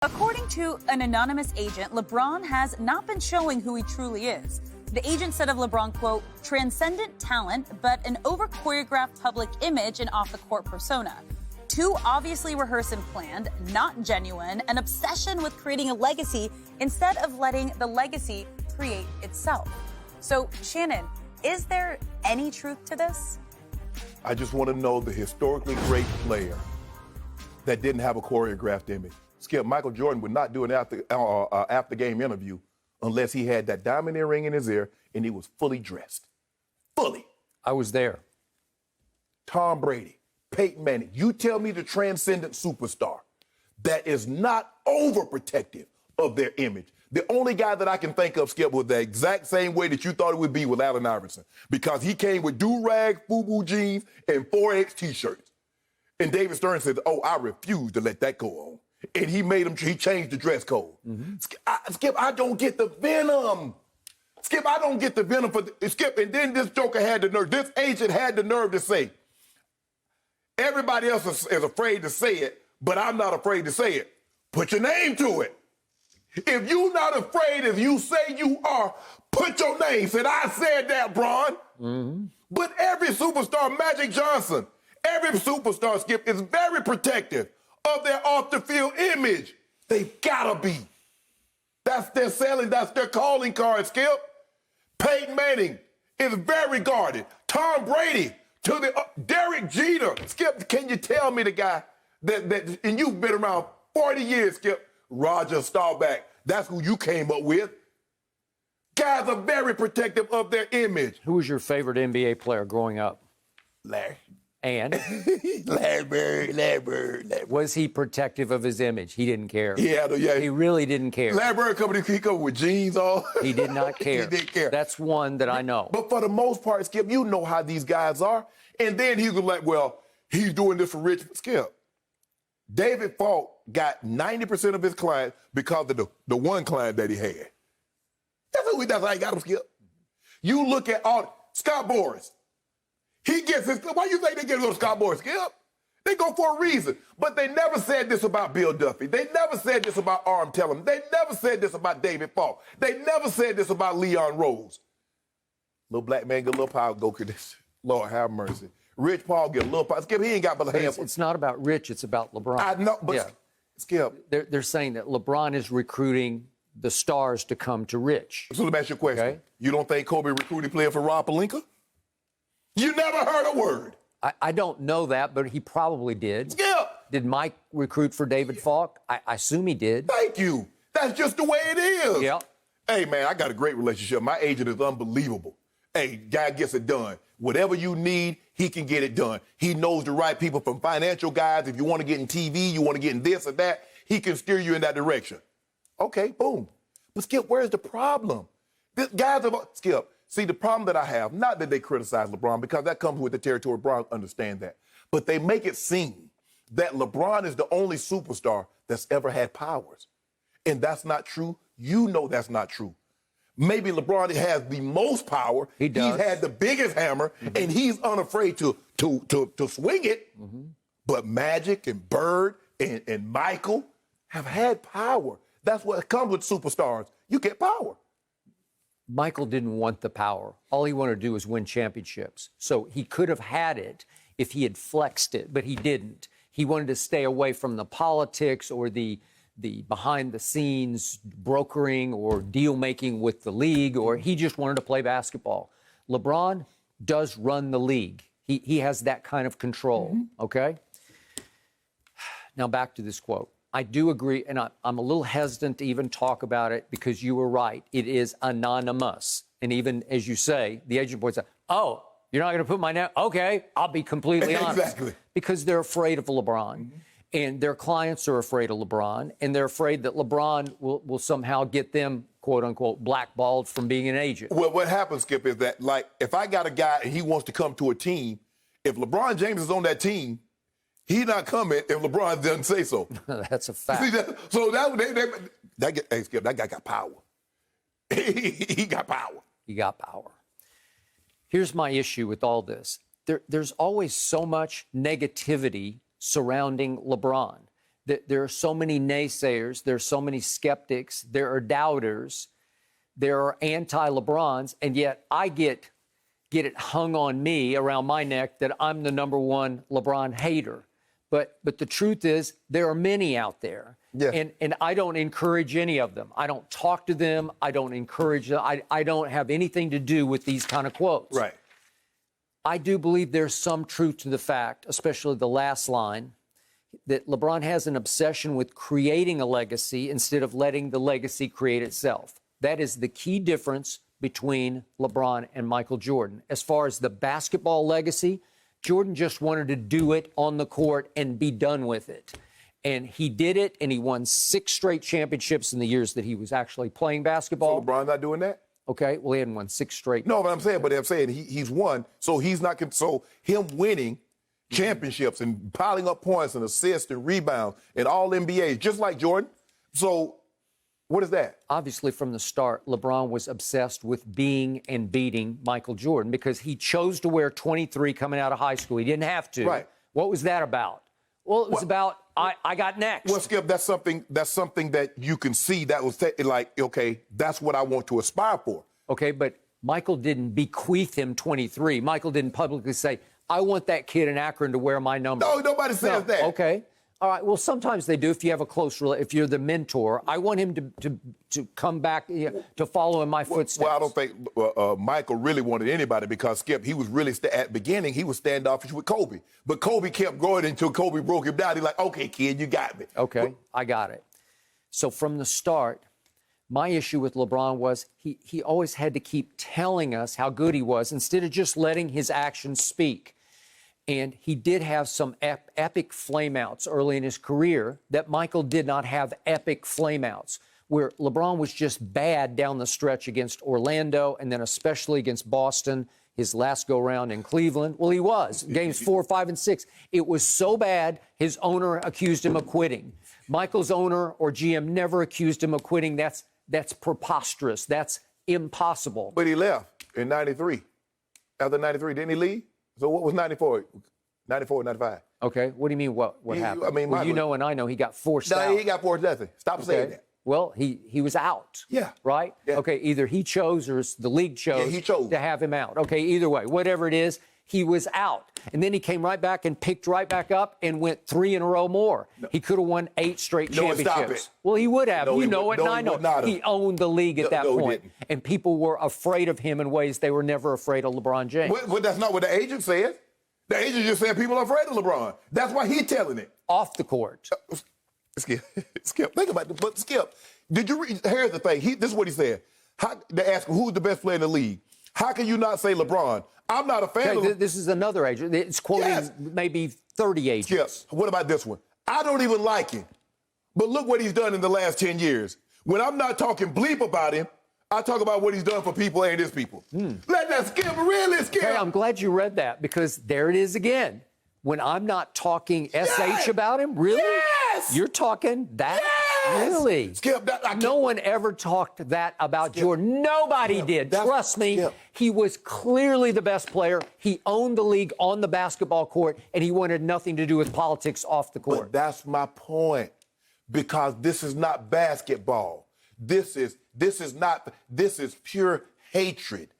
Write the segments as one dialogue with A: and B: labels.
A: According to an anonymous agent, LeBron has not been showing who he truly is. The agent said of LeBron, quote, transcendent talent, but an over-choreographed public image and off-the-court persona. Too obviously rehearsed and planned, not genuine, an obsession with creating a legacy instead of letting the legacy create itself. So, Shannon, is there any truth to this?
B: I just want to know the historically great player that didn't have a choreographed image. Skip, Michael Jordan would not do an after-game interview unless he had that diamond earring in his ear and he was fully dressed. Fully.
C: I was there.
B: Tom Brady, Peyton Manning, you tell me the transcendent superstar that is not overprotective of their image. The only guy that I can think of, Skip, was the exact same way that you thought it would be with Allen Iverson, because he came with do-rag, FUBU jeans, and 4X T-shirts. And David Stern said, oh, I refuse to let that go on. And he changed the dress code. Mm-hmm. Skip, I don't get the venom. Skip, I don't get the venom for Skip. And then this joker had the nerve, this agent had the nerve to say, everybody else is afraid to say it, but I'm not afraid to say it. Put your name to it. If you're not afraid, if you say you are, put your name. Said, I said that, Bron. Mm-hmm. But every superstar, Magic Johnson, every superstar, Skip, is very protective of their off-the-field image. They've got to be. That's their selling, that's their calling card, Skip. Peyton Manning is very guarded. Tom Brady to the Derek Jeter. Skip, can you tell me the guy that and you've been around 40 years, Skip, Roger Staubach, that's who you came up with. Guys are very protective of their image.
C: Who was your favorite NBA player growing up?
B: Larry.
C: And?
B: Larry Bird.
C: Was he protective of his image? He didn't care.
B: Yeah.
C: He really didn't care.
B: Larry Bird come with jeans on.
C: He did not care.
B: He didn't care.
C: That's one that I know.
B: But for the most part, Skip, you know how these guys are. And then he was like, well, he's doing this for rich. Skip, David Falk got 90% of his clients because of the one client that he had. That's how he got him, Skip. You look at Scott Boras. He gets his, why you think they get little Scott Boras, Skip? They go for a reason. But they never said this about Bill Duffy. They never said this about Arm Tellem. They never said this about David Falk. They never said this about Leon Rose. Little black man get a little power, go to this. Lord have mercy. Rich Paul get a little power. Skip, he ain't got but a handful.
C: It's not about Rich, it's about LeBron.
B: I know, but
C: yeah.
B: Skip.
C: They're saying that LeBron is recruiting the stars to come to Rich.
B: So let me ask you a question.
C: Okay?
B: You don't think Kobe recruited player for Rob Pelinka? You never heard a word.
C: I don't know that, but he probably did.
B: Skip.
C: Did Mike recruit for David Falk? I assume he did.
B: Thank you. That's just the way it is.
C: Yeah.
B: Hey, man, I got a great relationship. My agent is unbelievable. Hey, guy gets it done. Whatever you need, he can get it done. He knows the right people, from financial guys. If you want to get in TV, you want to get in this or that, he can steer you in that direction. Okay, boom. But Skip, where's the problem? Skip, see, the problem that I have, not that they criticize LeBron, because that comes with the territory. LeBron understand that. But they make it seem that LeBron is the only superstar that's ever had powers. And that's not true. You know that's not true. Maybe LeBron has the most power.
C: He does.
B: He's had the biggest hammer, and he's unafraid to swing it. Mm-hmm. But Magic and Bird and Michael have had power. That's what comes with superstars. You get power.
C: Michael didn't want the power. All he wanted to do was win championships. So he could have had it if he had flexed it, but he didn't. He wanted to stay away from the politics or the behind-the-scenes brokering or deal-making with the league, or he just wanted to play basketball. LeBron does run the league. He has that kind of control, okay? Now back to this quote. I do agree, and I'm a little hesitant to even talk about it because you were right. It is anonymous. And even, as you say, the agent points out, oh, you're not going to put my name? Okay, I'll be completely honest.
B: Exactly.
C: Because they're afraid of LeBron. And their clients are afraid of LeBron, and they're afraid that LeBron will somehow get them, quote unquote, blackballed from being an agent.
B: Well, what happens, Skip, is that, like, if I got a guy and he wants to come to a team, if LeBron James is on that team, he's not coming if LeBron doesn't say so.
C: That's a fact.
B: See, hey, Skip, that guy got power. He got power.
C: He got power. Here's my issue with all this. There's always so much negativity surrounding LeBron. There are so many naysayers. There are so many skeptics. There are doubters. There are anti-LeBrons. And yet I get it hung on me around my neck that I'm the #1 LeBron hater. But the truth is there are many out there.
B: Yeah.
C: And I don't encourage any of them. I don't talk to them. I don't encourage them. I don't have anything to do with these kind of quotes.
B: Right.
C: I do believe there's some truth to the fact, especially the last line, that LeBron has an obsession with creating a legacy instead of letting the legacy create itself. That is the key difference between LeBron and Michael Jordan. As far as the basketball legacy, Jordan just wanted to do it on the court and be done with it. And he did it, and he won 6 straight championships in the years that he was actually playing basketball.
B: So LeBron's not doing that?
C: Okay, well, he hadn't won 6 straight.
B: No, but I'm saying he's won, so he's not. So him winning championships and piling up points and assists and rebounds and all NBAs, just like Jordan. So what is that?
C: Obviously, from the start, LeBron was obsessed with being and beating Michael Jordan because he chose to wear 23 coming out of high school. He didn't have to.
B: Right.
C: What was that about? Well, it was about I got next.
B: Well, Skip, that's something that you can see that was like, okay, that's what I want to aspire for.
C: Okay, but Michael didn't bequeath him 23. Michael didn't publicly say, I want that kid in Akron to wear my number.
B: No, nobody says that.
C: Okay. All right. Well, sometimes they do if you have a close relationship. If you're the mentor, I want him to come back to follow in my footsteps.
B: Well, I don't think Michael really wanted anybody because, Skip, he was really, at the beginning, he was standoffish with Kobe. But Kobe kept going until Kobe broke him down. He's like, okay, kid, you got me.
C: Okay, I got it. So from the start, my issue with LeBron was he always had to keep telling us how good he was instead of just letting his actions speak. And he did have some epic flameouts early in his career that Michael did not have epic flameouts, where LeBron was just bad down the stretch against Orlando and then especially against Boston, his last go-round in Cleveland. Well, he was. Games 4, 5, and 6. It was so bad, his owner accused him of quitting. Michael's owner or GM never accused him of quitting. That's preposterous. That's impossible.
B: But he left in 93. After 93, didn't he leave? So what was 94? 94, 95.
C: Okay, what do you mean what happened?
B: I mean,
C: well, you know and I know he got forced out.
B: No, he got forced nothing. Stop saying that.
C: Well, he was out.
B: Yeah.
C: Right?
B: Yeah.
C: Okay, either he chose or the league chose, to have him out. Okay, either way, whatever it is, he was out. And then he came right back and picked right back up and went 3 in a row more. No. He could have won 8 straight championships.
B: Stop it.
C: Well, he would have.
B: No,
C: you know it, and I know it. He owned the league at that point. And people were afraid of him in ways they were never afraid of LeBron James.
B: But that's not what the agent said. The agent just said people are afraid of LeBron. That's why he's telling it.
C: Off the court.
B: Skip, think about it. But Skip, did you read? Here's the thing. This is what he said. They asked him who's the best player in the league. How can you not say LeBron? I'm not a fan of
C: this is another agent. It's quoting maybe 30 agents.
B: Yes. What about this one? I don't even like him. But look what he's done in the last 10 years. When I'm not talking bleep about him, I talk about what he's done for people and his people. Let that Skip, really Skip.
C: Hey, I'm glad you read that because there it is again. When I'm not talking SH about him, really?
B: Yes!
C: You're talking that?
B: Yes!
C: Really?
B: Skip,
C: no one ever talked that about Jordan. Nobody did. Trust me. He was clearly the best player. He owned the league on the basketball court, and he wanted nothing to do with politics off the court.
B: But that's my point, because this is not basketball. This is pure hatred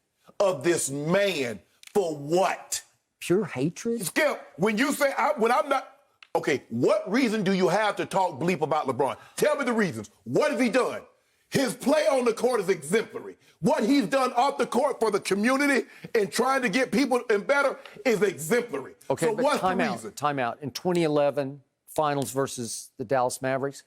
B: of this man for what?
C: Pure hatred?
B: Skip, when you say, when I'm not, okay, what reason do you have to talk bleep about LeBron? Tell me the reasons. What has he done? His play on the court is exemplary. What he's done off the court for the community and trying to get people in better is exemplary.
C: Okay,
B: so
C: but
B: what's the reason?
C: Time out. In 2011, finals versus the Dallas Mavericks,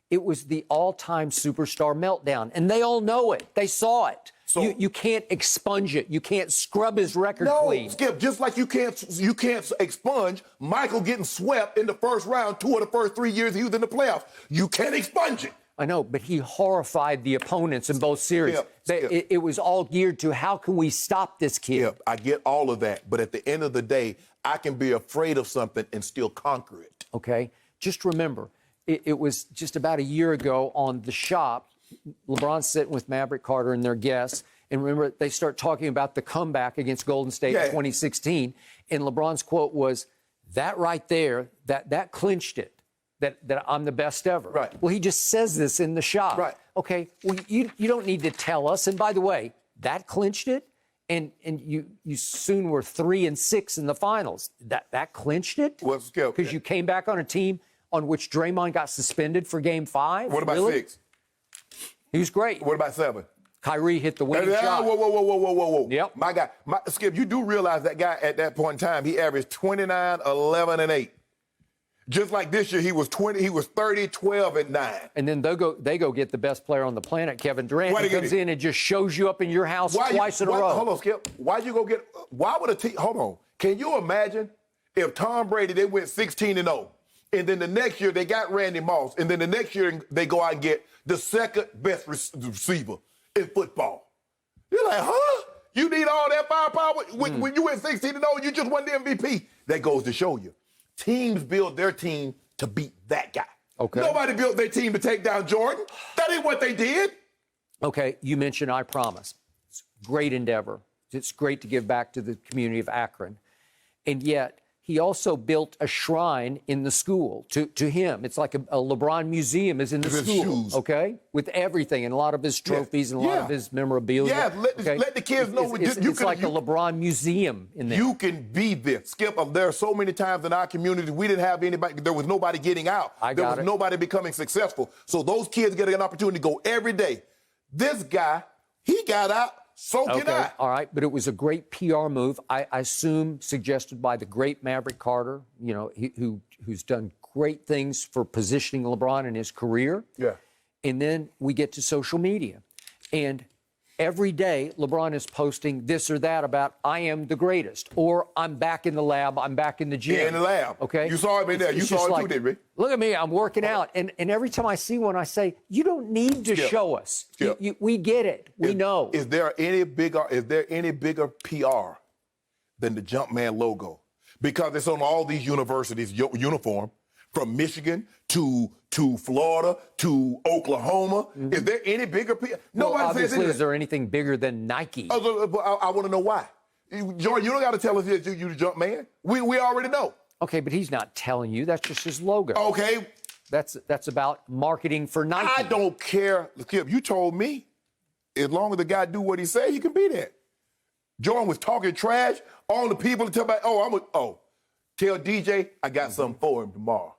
C: it was the all-time superstar meltdown, and they all know it. They saw it. So you can't expunge it. You can't scrub his record clean.
B: No, Skip, just like you can't expunge Michael getting swept in the first round 2 of the first 3 years he was in the playoffs. You can't expunge it.
C: I know, but he horrified the opponents in both series.
B: Skip.
C: It was all geared to how can we stop this kid?
B: Skip, I get all of that, but at the end of the day, I can be afraid of something and still conquer it.
C: Okay? Just remember, it was just about a year ago on The Shop, LeBron's sitting with Maverick Carter and their guests, and remember, they start talking about the comeback against Golden State in 2016, and LeBron's quote was, that right there, that clinched it. that I'm the best ever.
B: Right.
C: Well, he just says this in the shot.
B: Right.
C: Okay. Well, you don't need to tell us. And by the way, that clinched it. And you soon were 3-6 in the finals. That clinched it?
B: Well, Skip,
C: because you came back on a team on which Draymond got suspended for Game 5.
B: What about
C: really?
B: 6?
C: He was great.
B: What about 7?
C: Kyrie hit the winning shot.
B: Whoa.
C: Yep.
B: My guy, Skip, you do realize that guy at that point in time, he averaged 29, 11, and 8. Just like this year, he was 30, 12, and 9.
C: And then they go get the best player on the planet, Kevin Durant. He comes in and just shows you up in your house twice in a row.
B: Hold on, Skip. Why would a team, hold on. Can you imagine if Tom Brady, they went 16-0, and then the next year they got Randy Moss, and then the next year they go out and get the second best receiver in football? You're like, huh? You need all that firepower? When you went 16-0, you just won the MVP. That goes to show you. Teams build their team to beat that guy.
C: Okay.
B: Nobody built their team to take down Jordan. That ain't what they did.
C: Okay, you mentioned I Promise. It's a great endeavor. It's great to give back to the community of Akron. And yet, he also built a shrine in the school to him. It's like a LeBron museum is in the
B: His
C: school,
B: shoes.
C: okay? With everything and a lot of his trophies and a lot of his memorabilia.
B: Yeah,
C: okay?
B: let the kids know.
C: It's like a LeBron museum in there.
B: You can be this. Skip, there are so many times in our community we didn't have anybody, there was nobody getting out. There was nobody becoming successful. So those kids get an opportunity to go every day. This guy, he got out, so can I.
C: All right, but it was a great PR move, I assume suggested by the great Maverick Carter, you know, who's done great things for positioning LeBron in his career.
B: Yeah.
C: And then we get to social media. And every day, LeBron is posting this or that about I am the greatest, or I'm back in the lab, I'm back in the gym.
B: Yeah, in the lab.
C: Okay.
B: You saw him in there. You saw him too, didn't you?
C: Look at me, I'm working out. And every time I see one, I say, you don't need to show us. We get it. We know.
B: Is there any bigger PR than the Jumpman logo? Because it's on all these universities' uniform, from Michigan to Florida to Oklahoma. Mm-hmm. Is there any bigger PR?
C: Nobody obviously, is there anything bigger than Nike?
B: I want to know why. Jordan, you don't got to tell us you the jump man. We already know.
C: Okay, but he's not telling you. That's just his logo.
B: Okay.
C: That's about marketing for Nike.
B: I don't care. Skip, you told me as long as the guy do what he say, he can be there. Jordan was talking trash. All the people tell about, tell DJ I got something for him tomorrow.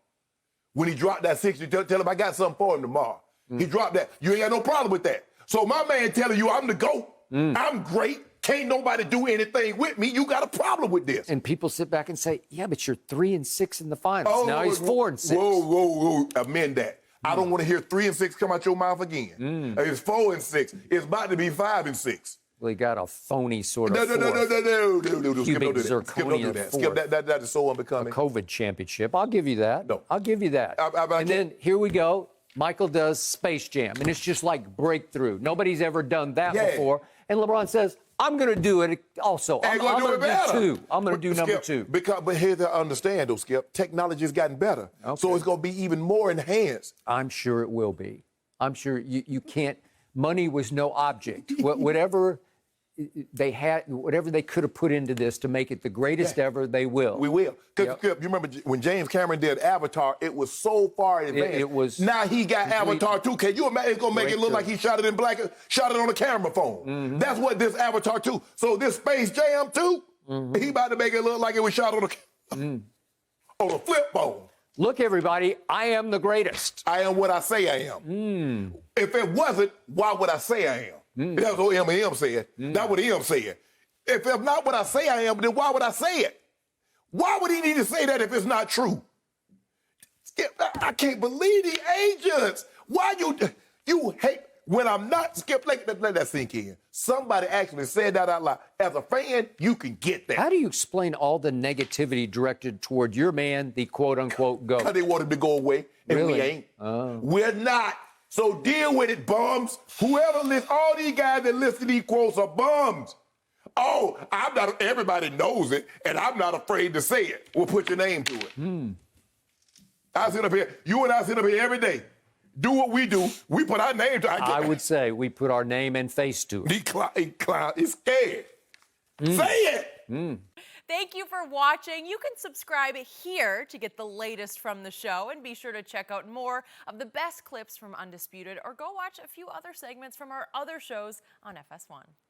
B: When he dropped that 60, tell him I got something for him tomorrow. He dropped that. You ain't got no problem with that. So my man telling you I'm the GOAT. I'm great. Can't nobody do anything with me. You got a problem with this.
C: And people sit back and say, yeah, but you're 3-6 in the finals. Now he's 4-6.
B: Whoa. Amend that. I don't want to hear 3-6 come out your mouth again. It's 4-6. It's about to be 5-6.
C: Well, he got a phony sort of
B: No.
C: Cubic zirconia
B: Skip, that is so unbecoming.
C: A COVID championship. I'll give you that.
B: No.
C: I'll give you that. And then here we go. Michael does Space Jam, and it's just like breakthrough. Nobody's ever done that before. And LeBron says, I'm going to do it also. I'm going to do two. I'm going to do number two.
B: But here's to understand, though, Skip, technology has gotten better. Okay. So it's going to be even more enhanced.
C: I'm sure it will be. I'm sure you can't. Money was no object. Whatever they had, whatever they could have put into this to make it the greatest ever, they will.
B: We will. Because you remember when James Cameron did Avatar, it was so far in advance.
C: It was.
B: Now he got Avatar 2. Can you imagine? It's going to make it look like he shot it in black, shot it on a camera phone. Mm-hmm. That's what this Avatar 2. So this Space Jam 2, he about to make it look like it was shot on a flip phone.
C: Look, everybody, I am the greatest.
B: I am what I say I am. If it wasn't, why would I say I am? That's what M said. That's what M said. If it's not what I say I am, then why would I say it? Why would he need to say that if it's not true? I can't believe the agents. Why you hate when I'm not, Skip, let that sink in. Somebody actually said that out loud. As a fan, you can get that.
C: How do you explain all the negativity directed toward your man, the quote-unquote GOAT?
B: Because they want him to go away, and
C: really?
B: We ain't. We're not. So deal with it, bums. Whoever lists, all these guys that listen to these quotes are bums. Oh, I'm not, everybody knows it, and I'm not afraid to say it. We'll put your name to it. I sit up here, you and I sit up here every day. Do what we do. We put our name to it.
C: I would say we put our name and face to it.
B: He clown is scared. Say it.
D: Thank you for watching. You can subscribe here to get the latest from the show, and be sure to check out more of the best clips from Undisputed, or go watch a few other segments from our other shows on FS1.